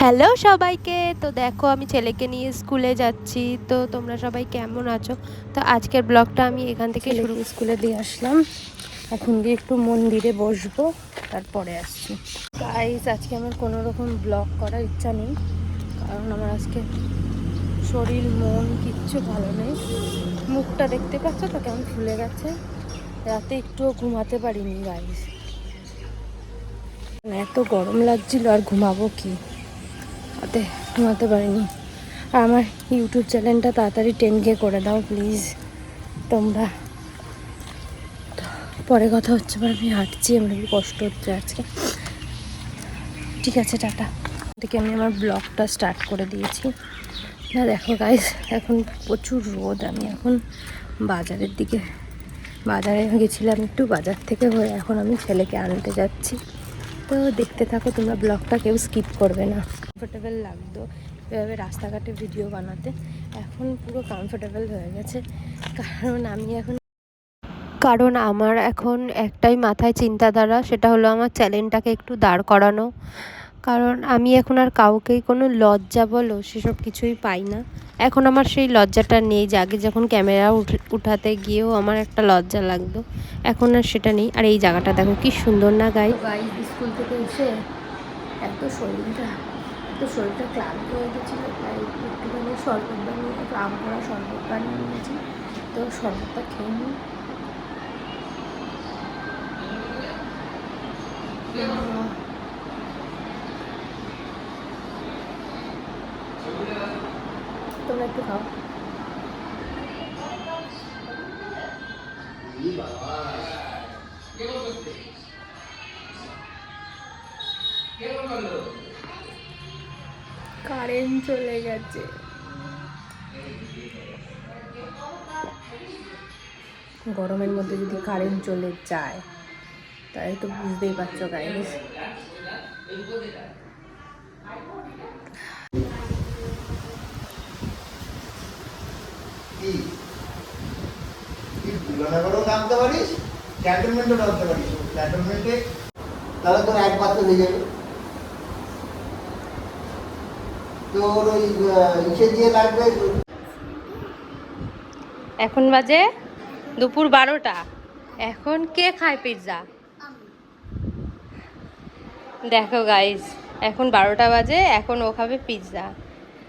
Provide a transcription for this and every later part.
Hello সবাইকে। তো দেখো আমি ছেলেকে নিয়ে স্কুলে যাচ্ছি। তো তোমরা সবাই কেমন আছো? তো আজকের ব্লগটা আমি এখান থেকে শুরু স্কুলে দিয়ে আসলাম। এখন গিয়ে একটু মন্দিরে বসবো, তারপরে আসছি। গাইস, আজকে আমার কোনো রকম ব্লগ করার ইচ্ছা নেই, কারণ আমার আজকে শরীর মন কিচ্ছু ভালো নেই। মুখটা দেখতে পাচ্ছ তো কেমন ফুলে গেছে। রাতে একটুও ঘুমাতে পারিনি গাইস, এত গরম লাগছিল। আর ঘুমাবো কি, রাতে ঘুমাতে পারিনি। আর আমার ইউটিউব চ্যানেলটা তাড়াতাড়ি 10K করে দাও প্লিজ তোমরা। পরে কথা হচ্ছে, আমি হাঁটছি, আমার খুব কষ্ট হচ্ছে আজকে। ঠিক আছে, টাটা। থেকে আমি আমার ব্লগটা স্টার্ট করে দিয়েছি। না দেখো গাইস, এখন প্রচুর রোদ। আমি এখন বাজারে গেছিলাম একটু, বাজার থেকে হয়ে এখন আমি ছেলেকে আনতে যাচ্ছি। তো দেখতে থাকো তোমরা ব্লগটা, কেউ স্কিপ করবে না। কমফোর্টেবল লাগতো এভাবে রাস্তাঘাটে ভিডিও বানাতে, এখন পুরো কমফোর্টেবল হয়ে গেছে। কারণ আমার এখন একটাই মাথায় চিন্তাধারা, সেটা হলো আমার চ্যানেলটাকে একটু দাঁড় করানো। কারণ আমি এখন আর কাউকেই কোনো লজ্জা বলো সেসব কিছুই পাই না। এখন আমার সেই লজ্জাটা নেই, যে আগে যখন ক্যামেরা উঠাতে গিয়েও আমার একটা লজ্জা লাগতো, এখন আর সেটা নেই। আর এই জায়গাটা দেখো কি সুন্দর না গাইস। স্কুল থেকে এসে এত শরীরটা ক্লান্ত হয়ে গেছিলো, তাই একটুখানি শরবত বানিয়ে, একটু আম করা শরবত বানিয়ে নিয়েছি। তো শরবতটা খেয়ে নিই। তোমরা একটু খাও। কারেন্ট চলে গেছে। গরমের মধ্যে যদি কারেন্ট চলে যায়, তাই তো বুঝতেই পারছো গাইস। নামতে পারিস, ক্যান্টনমেন্টও নামতে পারিস। ক্যান্টনমেন্টে তাহলে তোর এক পাত্র হয়ে যাবে। তোর ওই ইসে দিয়ে লাগবে। এখন বাজে দুপুর 12টা। এখন কে খায় পিৎজা? দেখো গাইস, এখন 12টা বাজে, এখন ও খাবে পিৎজা।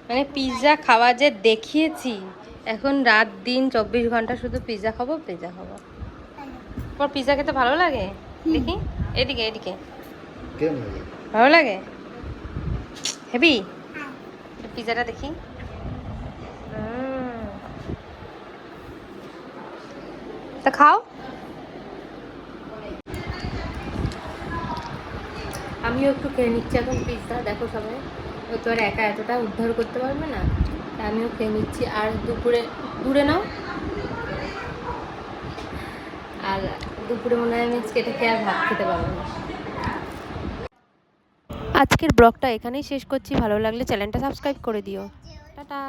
মানে পিৎজা খাওয়া যে দেখিয়েছি, এখন রাত দিন 24 ঘন্টা শুধু পিৎজা খাবো। তোমার পিৎজা খেতে ভালো লাগে? দেখি, এদিকে ভালো লাগে হেবি। পিৎজাটা দেখি। তা খাও। আমিও একটু খেয়ে নিচ্ছি এখন পিৎজা। দেখো সবাই, ও তো আর একা এতটা উদ্ধার করতে পারবে না, তা আমিও খেয়ে নিচ্ছি। আর দূরে নাও। আর দুপুরে মনে হয় আমি কেটে খেয়ে আর ভাত খেতে পারবো না। আজকের ব্লগটা এখানেই শেষ করছি। ভালো লাগলে চ্যানেলটা সাবস্ক্রাইব করে দিও। টাটা।